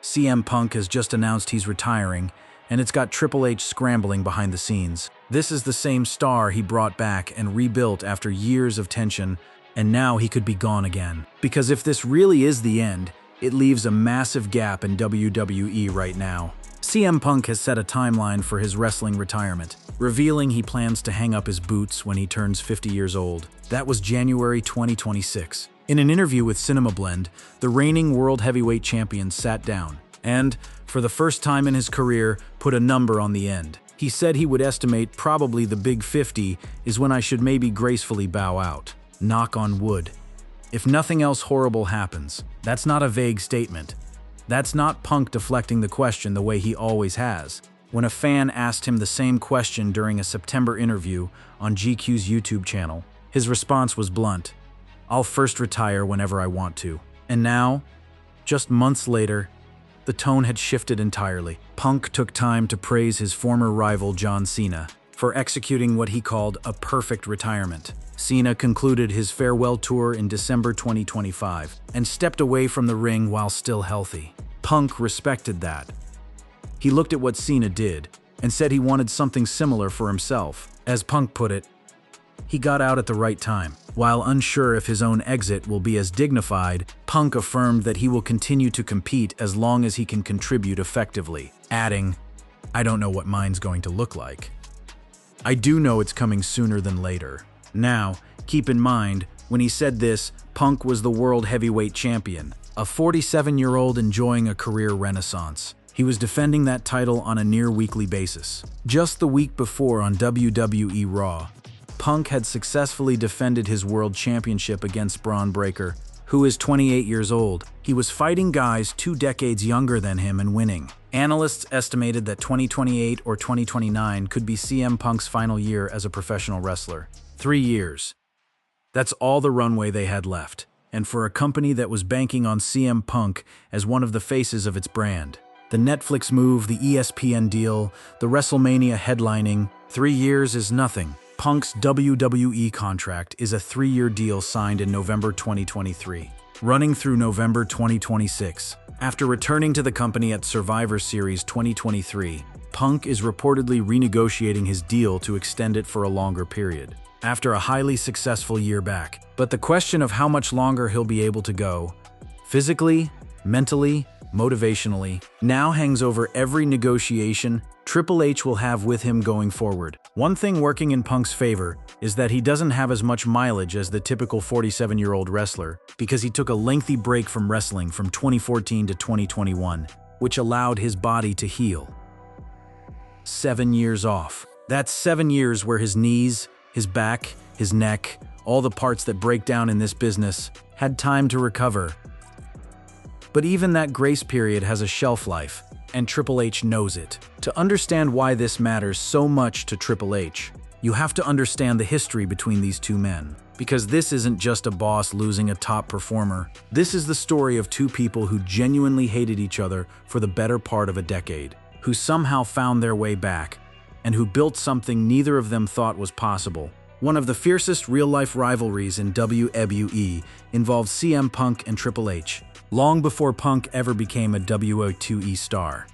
CM Punk has just announced he's retiring, and it's got Triple H scrambling behind the scenes. This is the same star he brought back and rebuilt after years of tension, and now he could be gone again. Because if this really is the end, it leaves a massive gap in WWE right now. CM Punk has set a timeline for his wrestling retirement, revealing he plans to hang up his boots when he turns 50 years old. That was January 2026. In an interview with Cinema Blend, the reigning World Heavyweight Champion sat down and, for the first time in his career, put a number on the end. He said he would estimate probably the big 50 is when I should maybe gracefully bow out. Knock on wood. If nothing else horrible happens. That's not a vague statement. That's not Punk deflecting the question the way he always has. When a fan asked him the same question during a September interview on GQ's YouTube channel, his response was blunt. I'll first retire whenever I want to. And now, just months later, the tone had shifted entirely. Punk took time to praise his former rival John Cena for executing what he called a perfect retirement. Cena concluded his farewell tour in December 2025 and stepped away from the ring while still healthy. Punk respected that. He looked at what Cena did and said he wanted something similar for himself. As Punk put it, he got out at the right time. While unsure if his own exit will be as dignified, Punk affirmed that he will continue to compete as long as he can contribute effectively, adding, I don't know what mine's going to look like. I do know it's coming sooner than later. Now, keep in mind, when he said this, Punk was the World Heavyweight Champion, a 47-year-old enjoying a career renaissance. He was defending that title on a near-weekly basis. Just the week before on WWE Raw, Punk had successfully defended his World Championship against Braun Breaker, who is 28 years old. He was fighting guys 2 decades younger than him and winning. Analysts estimated that 2028 or 2029 could be CM Punk's final year as a professional wrestler. 3 years. That's all the runway they had left. And for a company that was banking on CM Punk as one of the faces of its brand. The Netflix move, the ESPN deal, the WrestleMania headlining, 3 years is nothing. Punk's WWE contract is a 3-year deal signed in November 2023, running through November 2026. After returning to the company at Survivor Series 2023, Punk is reportedly renegotiating his deal to extend it for a longer period, after a highly successful year back. But the question of how much longer he'll be able to go, physically, mentally, motivationally, now hangs over every negotiation Triple H will have with him going forward. One thing working in Punk's favor is that he doesn't have as much mileage as the typical 47-year-old wrestler because he took a lengthy break from wrestling from 2014 to 2021, which allowed his body to heal. 7 years off. That's 7 years where his knees, his back, his neck, all the parts that break down in this business, had time to recover. But even that grace period has a shelf life, and Triple H knows it. To understand why this matters so much to Triple H, you have to understand the history between these two men. Because this isn't just a boss losing a top performer. This is the story of two people who genuinely hated each other for the better part of a decade, who somehow found their way back, and who built something neither of them thought was possible. One of the fiercest real-life rivalries in WWE involved CM Punk and Triple H, long before Punk ever became a WWE star.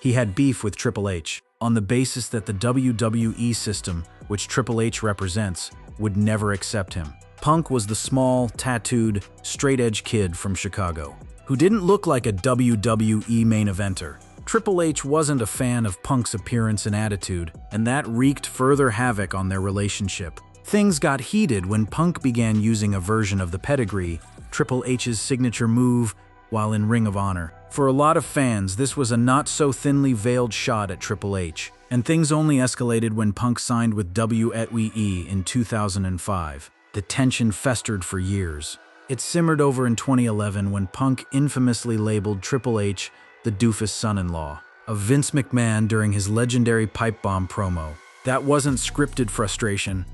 He had beef with Triple H on the basis that the WWE system, which Triple H represents, would never accept him. Punk was the small, tattooed, straight-edge kid from Chicago, who didn't look like a WWE main eventer. Triple H wasn't a fan of Punk's appearance and attitude, and that wreaked further havoc on their relationship. Things got heated when Punk began using a version of the pedigree, Triple H's signature move, while in Ring of Honor. For a lot of fans, this was a not-so-thinly veiled shot at Triple H, and things only escalated when Punk signed with WWE in 2005. The tension festered for years. It simmered over in 2011 when Punk infamously labeled Triple H the doofus son-in-law of Vince McMahon during his legendary pipe bomb promo. That wasn't scripted frustration.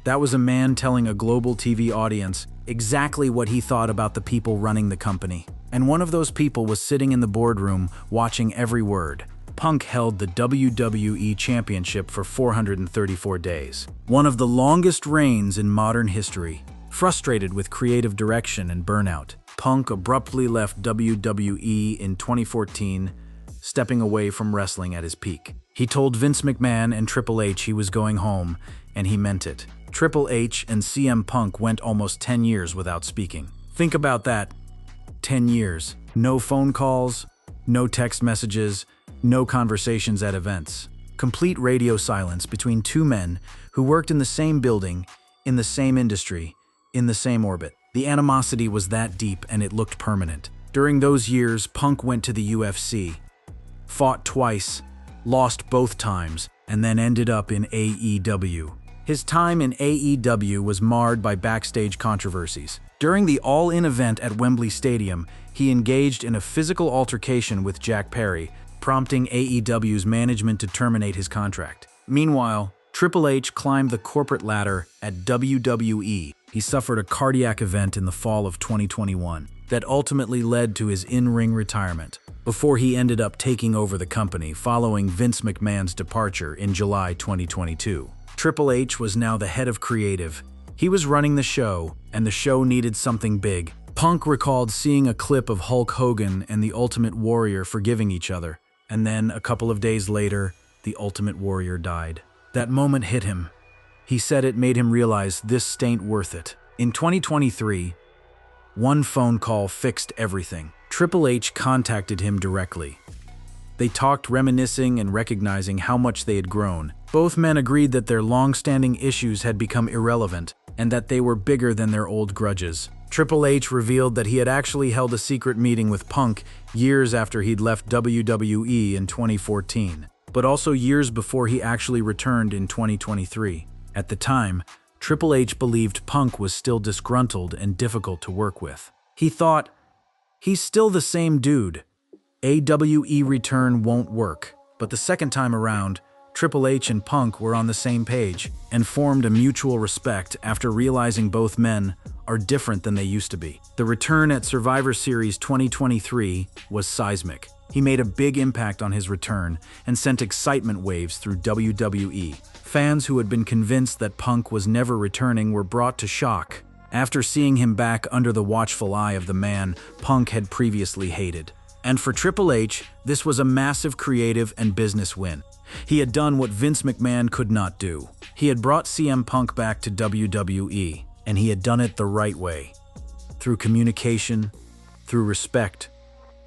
That was a man telling a global TV audience exactly what he thought about the people running the company. And one of those people was sitting in the boardroom watching every word. Punk held the WWE Championship for 434 days, one of the longest reigns in modern history. Frustrated with creative direction and burnout, Punk abruptly left WWE in 2014, stepping away from wrestling at his peak. He told Vince McMahon and Triple H he was going home, and he meant it. Triple H and CM Punk went almost 10 years without speaking. Think about that. 10 years. No phone calls, no text messages, no conversations at events. Complete radio silence between two men who worked in the same building, in the same industry, in the same orbit. The animosity was that deep and it looked permanent. During those years, Punk went to the UFC, fought twice, lost both times, and then ended up in AEW. His time in AEW was marred by backstage controversies. During the All-In event at Wembley Stadium, he engaged in a physical altercation with Jack Perry, prompting AEW's management to terminate his contract. Meanwhile, Triple H climbed the corporate ladder at WWE. He suffered a cardiac event in the fall of 2021 that ultimately led to his in-ring retirement, before he ended up taking over the company following Vince McMahon's departure in July 2022. Triple H was now the head of creative. He was running the show, and the show needed something big. Punk recalled seeing a clip of Hulk Hogan and the Ultimate Warrior forgiving each other, and then, a couple of days later, the Ultimate Warrior died. That moment hit him. He said it made him realize this ain't worth it. In 2023, one phone call fixed everything. Triple H contacted him directly. They talked, reminiscing and recognizing how much they had grown. Both men agreed that their long-standing issues had become irrelevant and that they were bigger than their old grudges. Triple H revealed that he had actually held a secret meeting with Punk years after he'd left WWE in 2014, but also years before he actually returned in 2023. At the time, Triple H believed Punk was still disgruntled and difficult to work with. He thought, he's still the same dude. AWE return won't work. But the second time around, Triple H and Punk were on the same page and formed a mutual respect after realizing both men are different than they used to be. The return at Survivor Series 2023 was seismic. He made a big impact on his return and sent excitement waves through WWE. Fans who had been convinced that Punk was never returning were brought to shock after seeing him back under the watchful eye of the man Punk had previously hated. And for Triple H, this was a massive creative and business win. He had done what Vince McMahon could not do. He had brought CM Punk back to WWE, and he had done it the right way. Through communication, through respect,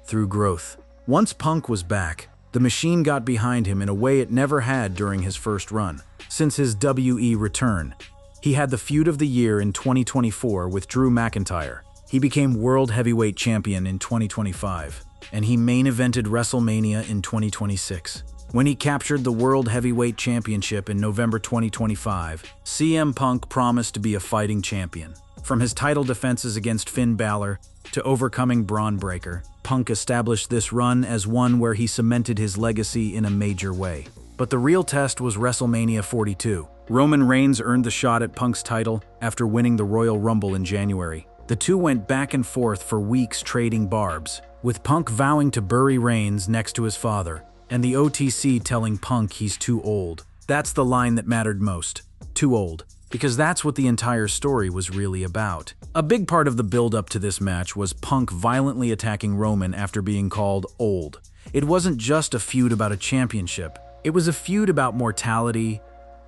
through growth. Once Punk was back, the machine got behind him in a way it never had during his first run. Since his WE return, he had the feud of the year in 2024 with Drew McIntyre. He became World Heavyweight Champion in 2025, and he main evented WrestleMania in 2026. When he captured the World Heavyweight Championship in November 2025, CM Punk promised to be a fighting champion. From his title defenses against Finn Balor to overcoming Braun Breaker, Punk established this run as one where he cemented his legacy in a major way. But the real test was WrestleMania 42. Roman Reigns earned the shot at Punk's title after winning the Royal Rumble in January. The two went back and forth for weeks trading barbs, with Punk vowing to bury Reigns next to his father, and the OTC telling Punk he's too old. That's the line that mattered most. Too old. Because that's what the entire story was really about. A big part of the build-up to this match was Punk violently attacking Roman after being called old. It wasn't just a feud about a championship. It was a feud about mortality,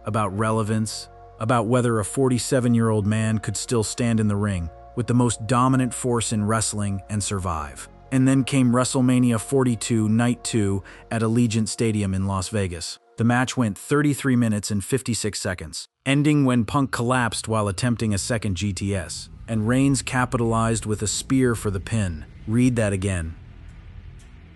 about relevance, about whether a 47-year-old man could still stand in the ring with the most dominant force in wrestling and survive. And then came WrestleMania 42 Night 2 at Allegiant Stadium in Las Vegas. The match went 33 minutes and 56 seconds, ending when Punk collapsed while attempting a second GTS, and Reigns capitalized with a spear for the pin. Read that again.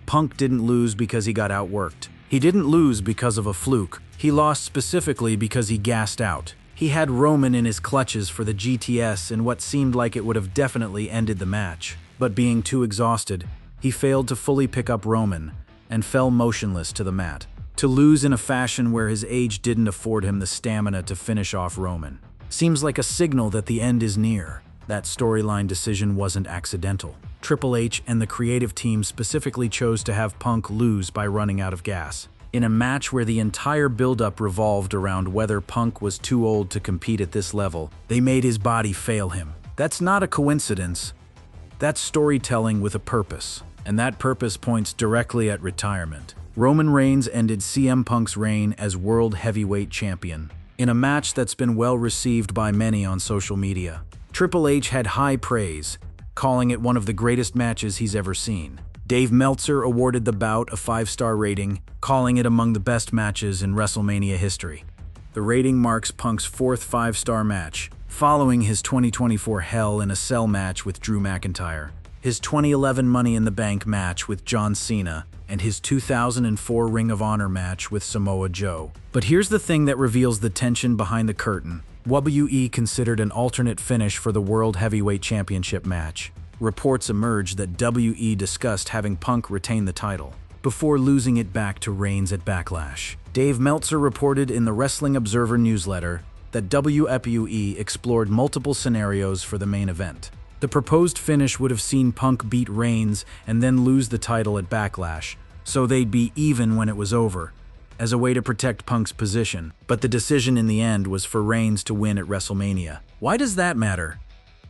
Punk didn't lose because he got outworked. He didn't lose because of a fluke. He lost specifically because he gassed out. He had Roman in his clutches for the GTS in what seemed like it would have definitely ended the match. But being too exhausted, he failed to fully pick up Roman and fell motionless to the mat. To lose in a fashion where his age didn't afford him the stamina to finish off Roman seems like a signal that the end is near. That storyline decision wasn't accidental. Triple H and the creative team specifically chose to have Punk lose by running out of gas. In a match where the entire build-up revolved around whether Punk was too old to compete at this level, they made his body fail him. That's not a coincidence. That's storytelling with a purpose, and that purpose points directly at retirement. Roman Reigns ended CM Punk's reign as World Heavyweight Champion in a match that's been well received by many on social media. Triple H had high praise, calling it one of the greatest matches he's ever seen. Dave Meltzer awarded the bout a 5-star rating, calling it among the best matches in WrestleMania history. The rating marks Punk's 4th 5-star match, following his 2024 Hell in a Cell match with Drew McIntyre, his 2011 Money in the Bank match with John Cena, and his 2004 Ring of Honor match with Samoa Joe. But here's the thing that reveals the tension behind the curtain. WWE considered an alternate finish for the World Heavyweight Championship match. Reports emerged that WE discussed having Punk retain the title, before losing it back to Reigns at Backlash. Dave Meltzer reported in the Wrestling Observer newsletter that WWE explored multiple scenarios for the main event. The proposed finish would have seen Punk beat Reigns and then lose the title at Backlash, so they'd be even when it was over, as a way to protect Punk's position. But the decision in the end was for Reigns to win at WrestleMania. Why does that matter?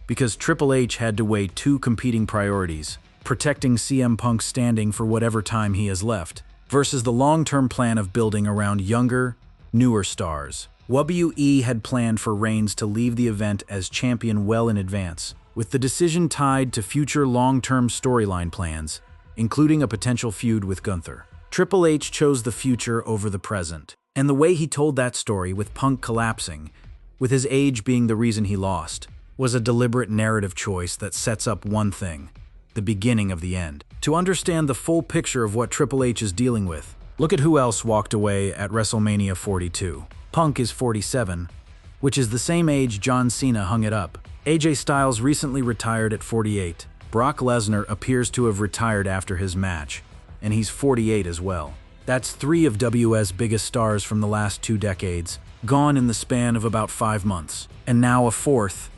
Because Triple H had to weigh 2 competing priorities: protecting CM Punk's standing for whatever time he has left, versus the long-term plan of building around younger, newer stars. WWE had planned for Reigns to leave the event as champion well in advance, with the decision tied to future long-term storyline plans, including a potential feud with Gunther. Triple H chose the future over the present, and the way he told that story, with Punk collapsing, with his age being the reason he lost, was a deliberate narrative choice that sets up one thing: the beginning of the end. To understand the full picture of what Triple H is dealing with, look at who else walked away at WrestleMania 42. Punk is 47, which is the same age John Cena hung it up. AJ Styles recently retired at 48. Brock Lesnar appears to have retired after his match, and he's 48 as well. That's 3 of WWE's biggest stars from the last 2 decades, gone in the span of about 5 months. And now a 4th,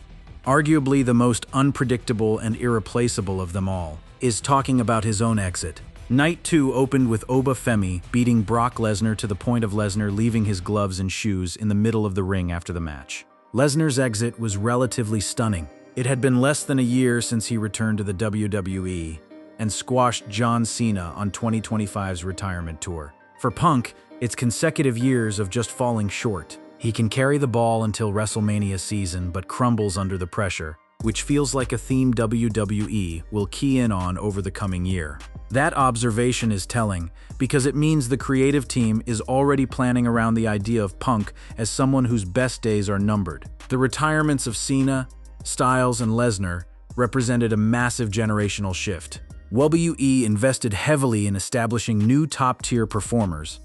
arguably the most unpredictable and irreplaceable of them all, is talking about his own exit. Night 2 opened with Obafemi beating Brock Lesnar to the point of Lesnar leaving his gloves and shoes in the middle of the ring after the match. Lesnar's exit was relatively stunning. It had been less than a year since he returned to the WWE and squashed John Cena on 2025's retirement tour. For Punk, it's consecutive years of just falling short. He can carry the ball until WrestleMania season but crumbles under the pressure, which feels like a theme WWE will key in on over the coming year. That observation is telling because it means the creative team is already planning around the idea of Punk as someone whose best days are numbered. The retirements of Cena, Styles, and Lesnar represented a massive generational shift. WWE invested heavily in establishing new top-tier performers: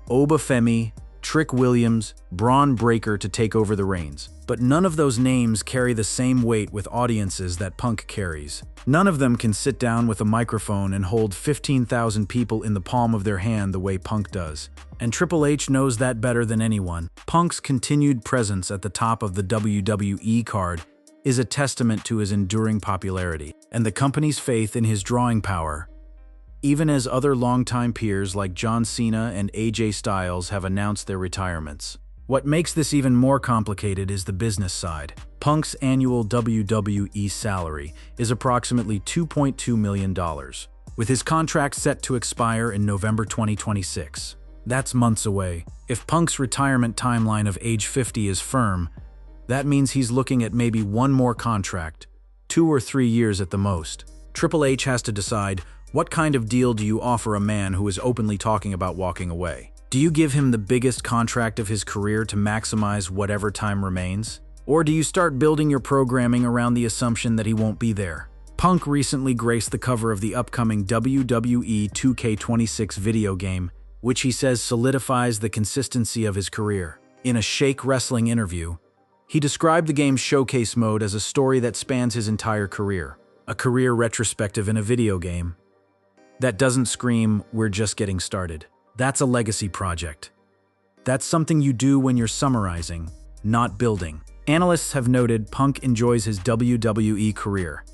Obafemi, Trick Williams, Braun Breaker to take over the reins. But none of those names carry the same weight with audiences that Punk carries. None of them can sit down with a microphone and hold 15,000 people in the palm of their hand the way Punk does. And Triple H knows that better than anyone. Punk's continued presence at the top of the WWE card is a testament to his enduring popularity and the company's faith in his drawing power, even as other longtime peers like John Cena and AJ Styles have announced their retirements. What makes this even more complicated is the business side. Punk's annual WWE salary is approximately $2.2 million, with his contract set to expire in November 2026. That's months away. If Punk's retirement timeline of age 50 is firm, that means he's looking at maybe one more contract, 2 or 3 years at the most. Triple H has to decide, what kind of deal do you offer a man who is openly talking about walking away? Do you give him the biggest contract of his career to maximize whatever time remains? Or do you start building your programming around the assumption that he won't be there? Punk recently graced the cover of the upcoming WWE 2K26 video game, which he says solidifies the consistency of his career. In a Shake Wrestling interview, he described the game's showcase mode as a story that spans his entire career. A career retrospective in a video game. That doesn't scream, "We're just getting started." That's a legacy project. That's something you do when you're summarizing, not building. Analysts have noted Punk enjoys his WWE career,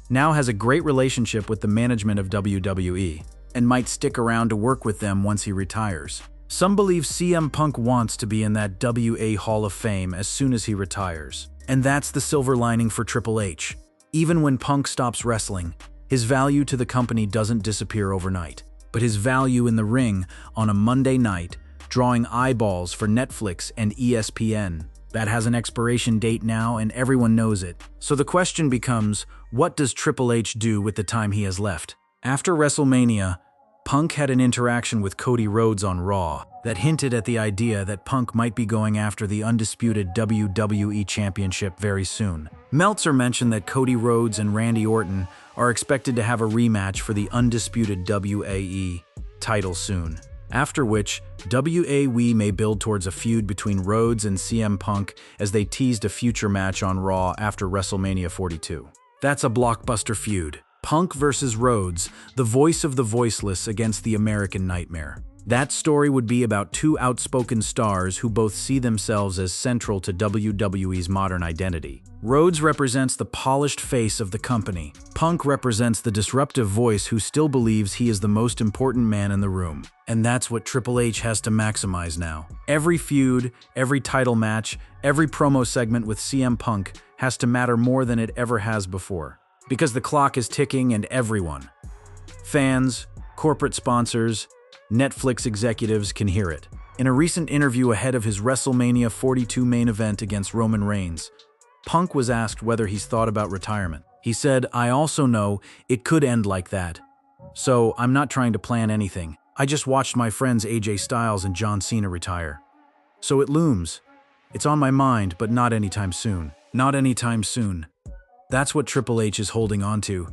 now has a great relationship with the management of WWE, and might stick around to work with them once he retires. Some believe CM Punk wants to be in that WA Hall of Fame as soon as he retires. And that's the silver lining for Triple H. Even when Punk stops wrestling, his value to the company doesn't disappear overnight. But his value in the ring on a Monday night, drawing eyeballs for Netflix and ESPN, that has an expiration date now and everyone knows it. So the question becomes, what does Triple H do with the time he has left? After WrestleMania, Punk had an interaction with Cody Rhodes on Raw that hinted at the idea that Punk might be going after the undisputed WWE Championship very soon. Meltzer mentioned that Cody Rhodes and Randy Orton are expected to have a rematch for the undisputed WAE title soon, after which WAE may build towards a feud between Rhodes and CM Punk as they teased a future match on Raw after WrestleMania 42. That's a blockbuster feud. Punk versus Rhodes, the voice of the voiceless against the American Nightmare. That story would be about two outspoken stars who both see themselves as central to WWE's modern identity. Rhodes represents the polished face of the company. Punk represents the disruptive voice who still believes he is the most important man in the room. And that's what Triple H has to maximize now. Every feud, every title match, every promo segment with CM Punk has to matter more than it ever has before. Because the clock is ticking and everyone, fans, corporate sponsors, Netflix executives can hear it. In a recent interview ahead of his WrestleMania 42 main event against Roman Reigns, Punk was asked whether he's thought about retirement. He said, "I also know it could end like that. So I'm not trying to plan anything. I just watched my friends AJ Styles and John Cena retire. So it looms. It's on my mind, but not anytime soon. Not anytime soon." That's what Triple H is holding on to.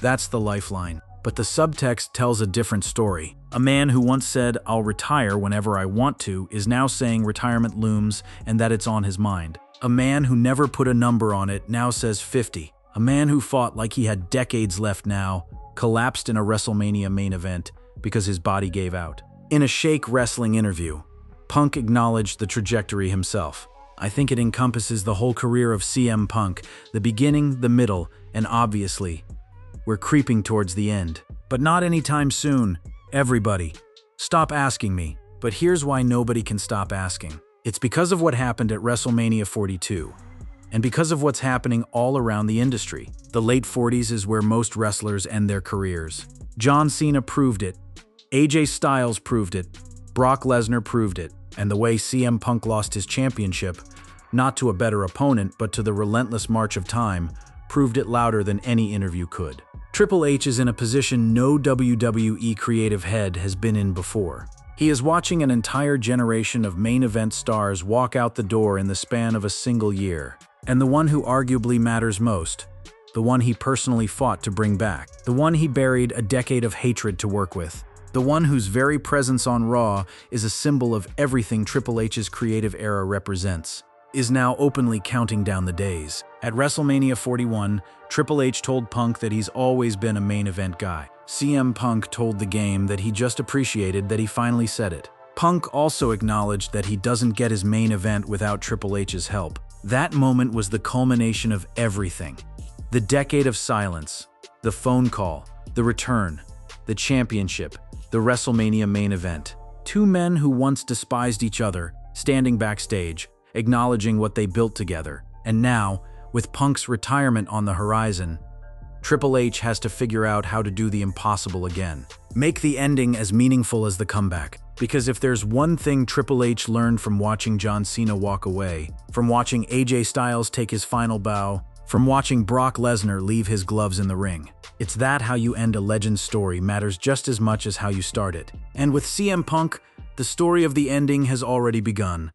That's the lifeline. But the subtext tells a different story. A man who once said, "I'll retire whenever I want to," is now saying retirement looms and that it's on his mind. A man who never put a number on it now says 50. A man who fought like he had decades left now collapsed in a WrestleMania main event because his body gave out. In a Shake Wrestling interview, Punk acknowledged the trajectory himself. "I think it encompasses the whole career of CM Punk, the beginning, the middle, and obviously, we're creeping towards the end. But not anytime soon. Everybody, stop asking me." But here's why nobody can stop asking. It's because of what happened at WrestleMania 42, and because of what's happening all around the industry. The late 40s is where most wrestlers end their careers. John Cena proved it. AJ Styles proved it. Brock Lesnar proved it. And the way CM Punk lost his championship, not to a better opponent, but to the relentless march of time, proved it louder than any interview could. Triple H is in a position no WWE creative head has been in before. He is watching an entire generation of main event stars walk out the door in the span of a single year. And the one who arguably matters most, the one he personally fought to bring back, the one he buried a decade of hatred to work with, the one whose very presence on Raw is a symbol of everything Triple H's creative era represents, is now openly counting down the days. At WrestleMania 41, Triple H told Punk that he's always been a main event guy. CM Punk told the game that he just appreciated that he finally said it. Punk also acknowledged that he doesn't get his main event without Triple H's help. That moment was the culmination of everything. The decade of silence, the phone call, the return, the championship, the WrestleMania main event. Two men who once despised each other, standing backstage, acknowledging what they built together. And now, with Punk's retirement on the horizon, Triple H has to figure out how to do the impossible again. Make the ending as meaningful as the comeback. Because if there's one thing Triple H learned from watching John Cena walk away, from watching AJ Styles take his final bow, from watching Brock Lesnar leave his gloves in the ring, it's that how you end a legend's story matters just as much as how you start it. And with CM Punk, the story of the ending has already begun.